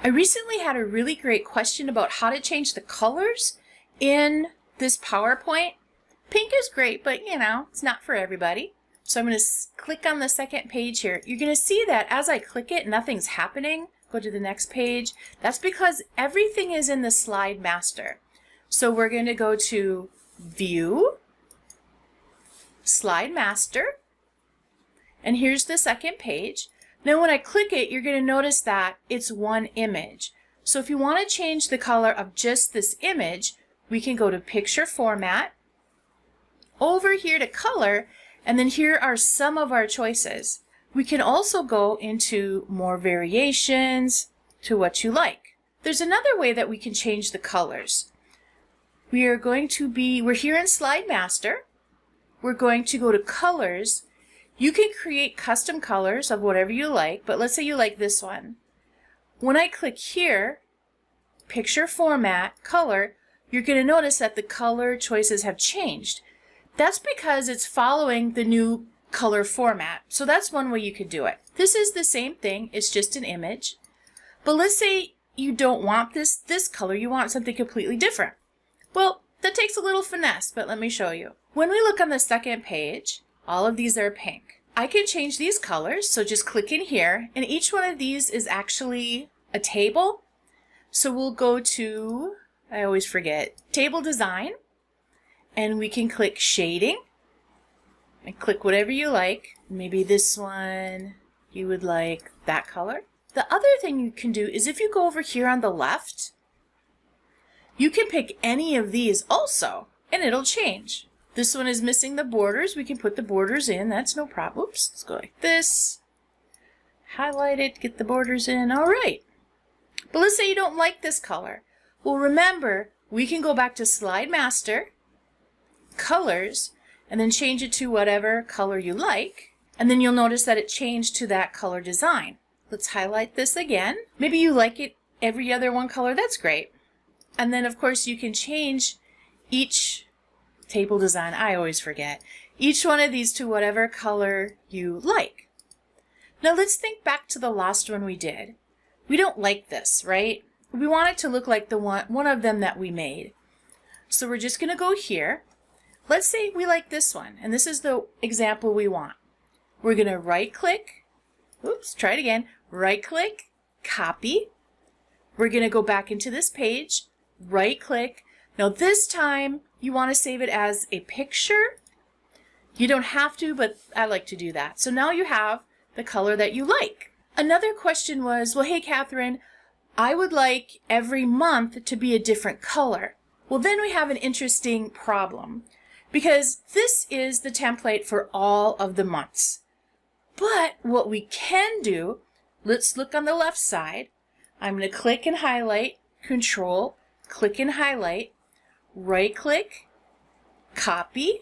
I recently had a really great question about how to change the colors in this PowerPoint. Pink is great, but you know, it's not for everybody. So I'm going to click on the second page here. You're going to see that as I click it, nothing's happening. Go to the next page. That's because everything is in the Slide Master. So we're going to go to View, Slide Master, and here's the second page. Now when I click it, you're going to notice that it's one image. So if you want to change the color of just this image, we can go to Picture Format, over here to Color, and then here are some of our choices. We can also go into more variations to what you like. There's another way that we can change the colors. We're here in Slide Master. We're going to go to Colors. You can create custom colors of whatever you like, but let's say you like this one. When I click here, Picture Format, Color, you're going to notice that the color choices have changed. That's because it's following the new color format. So that's one way you could do it. This is the same thing, it's just an image. But let's say you don't want this color, you want something completely different. Well, that takes a little finesse, but let me show you. When we look on the second page, all of these are pink. I can change these colors, so just click in here, and each one of these is actually a table. So we'll go to, I always forget, Table Design, and we can click Shading, and click whatever you like. Maybe this one, you would like that color. The other thing you can do is if you go over here on the left, you can pick any of these also, and it'll change. This one is missing the borders. We can put the borders in. That's no problem. Oops, let's go like this. Highlight it, get the borders in. All right. But let's say you don't like this color. Well, remember, we can go back to Slide Master, Colors, and then change it to whatever color you like. And then you'll notice that it changed to that color design. Let's highlight this again. Maybe you like it every other one color. That's great. And then, of course, you can change each table design, I always forget, each one of these to whatever color you like. Now let's think back to the last one we did. We don't like this, right? We want it to look like the one of them that we made. So we're just going to go here. Let's say we like this one, and this is the example we want. We're going to right-click, oops, try it again, right-click, copy. We're going to go back into this page, right-click. Now this time, you want to save it as a picture. You don't have to, but I like to do that. So now you have the color that you like. Another question was, well, hey, Catherine, I would like every month to be a different color. Well, then we have an interesting problem because this is the template for all of the months. But what we can do, let's look on the left side. I'm going to click and highlight, Control, click and highlight, right-click, copy.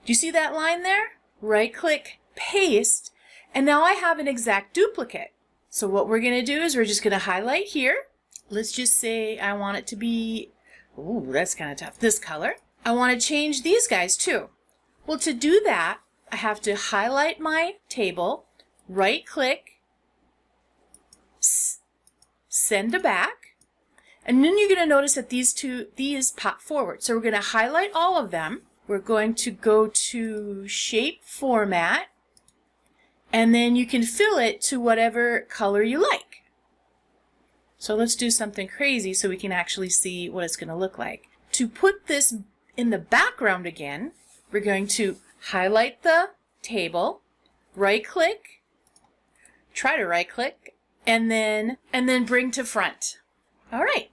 Do you see that line there? Right-click, paste, and now I have an exact duplicate. So what we're going to do is we're just going to highlight here. Let's just say I want it to be, ooh, that's kind of tough, this color. I want to change these guys too. Well, to do that, I have to highlight my table, right-click, send to back. And then you're going to notice that these pop forward. So we're going to highlight all of them. We're going to go to Shape Format, and then you can fill it to whatever color you like. So let's do something crazy so we can actually see what it's going to look like. To put this in the background again, we're going to highlight the table, right-click, try to right-click, and then bring to front. All right.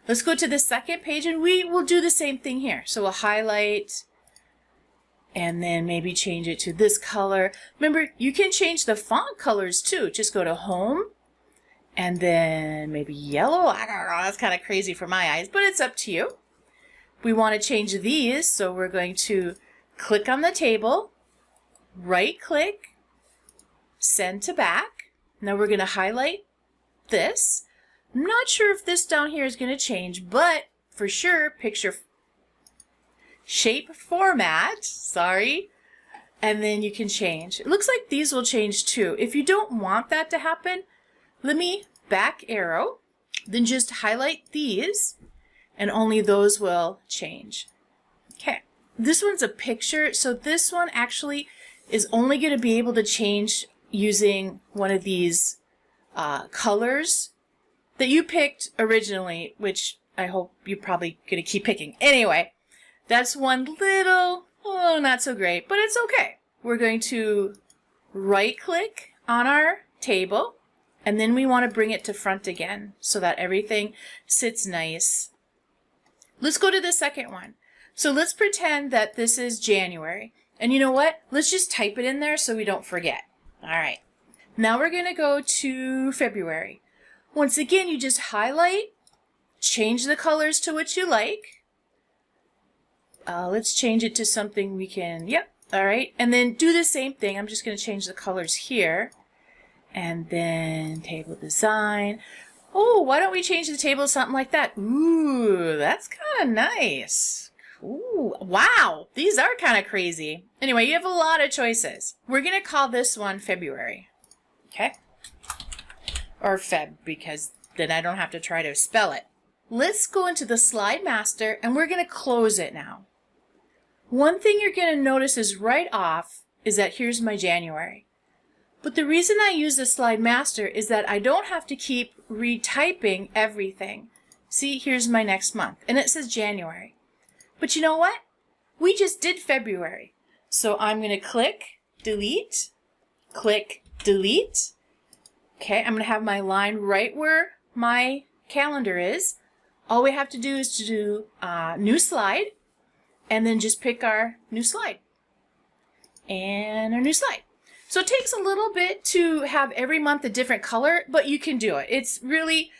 Let's go to the second page and we will do the same thing here. So we'll highlight and then maybe change it to this color. Remember, you can change the font colors too. Just go to Home and then maybe yellow. I don't know, that's kind of crazy for my eyes, but it's up to you. We want to change these, so we're going to click on the table, right-click, send to back. Now we're going to highlight this. I'm not sure if this down here is going to change, but for sure, Picture Shape Format, sorry, and then you can change. It looks like these will change too. If you don't want that to happen, let me back arrow, then just highlight these, and only those will change. Okay, this one's a picture, so this one actually is only going to be able to change using one of these colors that you picked originally, which I hope you're probably going to keep picking. Anyway, that's one little, oh, not so great, but it's okay. We're going to right-click on our table, and then we want to bring it to front again so that everything sits nice. Let's go to the second one. So let's pretend that this is January. And you know what? Let's just type it in there so we don't forget. All right. Now we're going to go to February. Once again, you just highlight, change the colors to what you like. Let's change it to something we can, yep, all right. And then do the same thing. I'm just going to change the colors here. And then table design. Oh, why don't we change the table to something like that? Ooh, that's kind of nice. Ooh, wow, these are kind of crazy. Anyway, you have a lot of choices. We're going to call this one February. Okay? Or Feb, because then I don't have to try to spell it. Let's go into the Slide Master, and we're going to close it now. One thing you're going to notice is right off is that here's my January. But the reason I use the Slide Master is that I don't have to keep retyping everything. See, here's my next month, and it says January. But you know what? We just did February. So I'm going to click, delete, click, delete. Okay, I'm going to have my line right where my calendar is. All we have to do is to do new slide, and then just pick our new slide. And our new slide. So it takes a little bit to have every month a different color, but you can do it. It's really,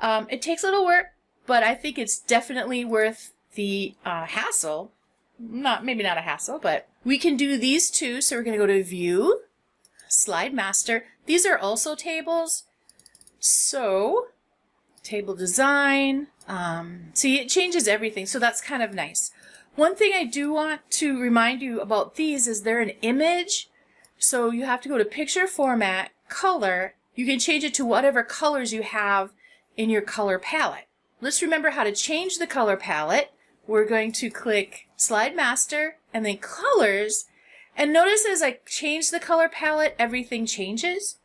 it takes a little work, but I think it's definitely worth the hassle. Maybe not a hassle, but we can do these two. So we're going to go to View, Slide Master. These are also tables. So table design. See, it changes everything. So that's kind of nice. One thing I do want to remind you about these is they're an image. So you have to go to Picture Format, Color. You can change it to whatever colors you have in your color palette. Let's remember how to change the color palette. We're going to click Slide Master and then Colors. And notice as I change the color palette, everything changes.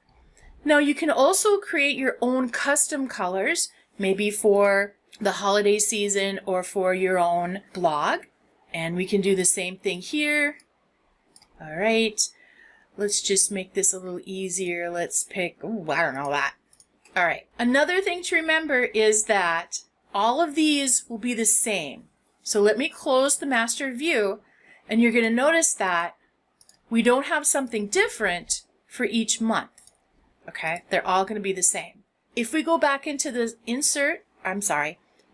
Now you can also create your own custom colors, maybe for the holiday season or for your own blog. And we can do the same thing here. All right. Let's just make this a little easier. Let's pick, ooh, I don't know that. All right. Another thing to remember is that all of these will be the same. So let me close the master view, and you're going to notice that we don't have something different for each month. Okay? They're all going to be the same. If we go back into the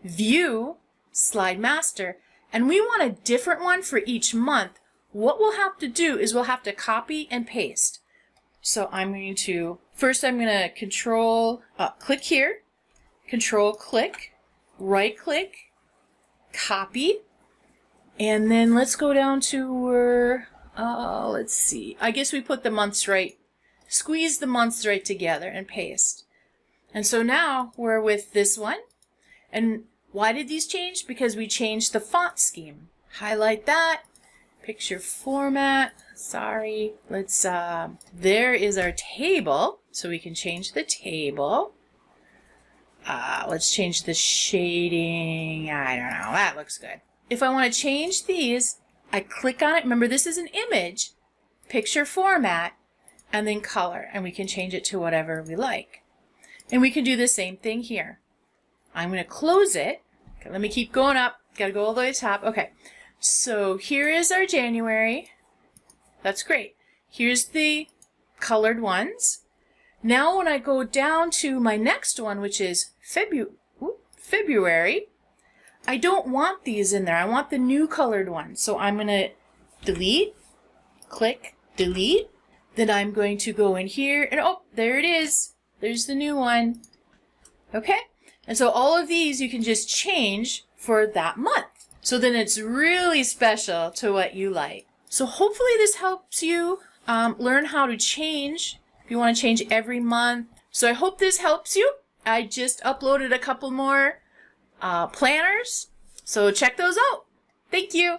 View, Slide Master, and we want a different one for each month, what we'll have to do is we'll have to copy and paste. So I'm going to, first I'm going to click here, Control click, right click, copy, and then let's go down to where, let's see, I guess we put the months right, squeeze the months right together and paste. And so now we're with this one. And why did these change? Because we changed the font scheme. Highlight that. Picture Format, sorry, let's, there is our table, so we can change the table. Let's change the shading, I don't know, that looks good. If I want to change these, I click on it, remember this is an image, Picture Format, and then Color, and we can change it to whatever we like. And we can do the same thing here. I'm going to close it, okay, let me keep going up, gotta go all the way to the top, okay. So here is our January. That's great. Here's the colored ones. Now when I go down to my next one, which is February, I don't want these in there. I want the new colored one. So I'm going to delete, click, delete. Then I'm going to go in here and oh, there it is. There's the new one. Okay? And so all of these you can just change for that month. So then it's really special to what you like. So hopefully this helps you learn how to change if you want to change every month. So I hope this helps you. I just uploaded a couple more planners, so check those out. Thank you.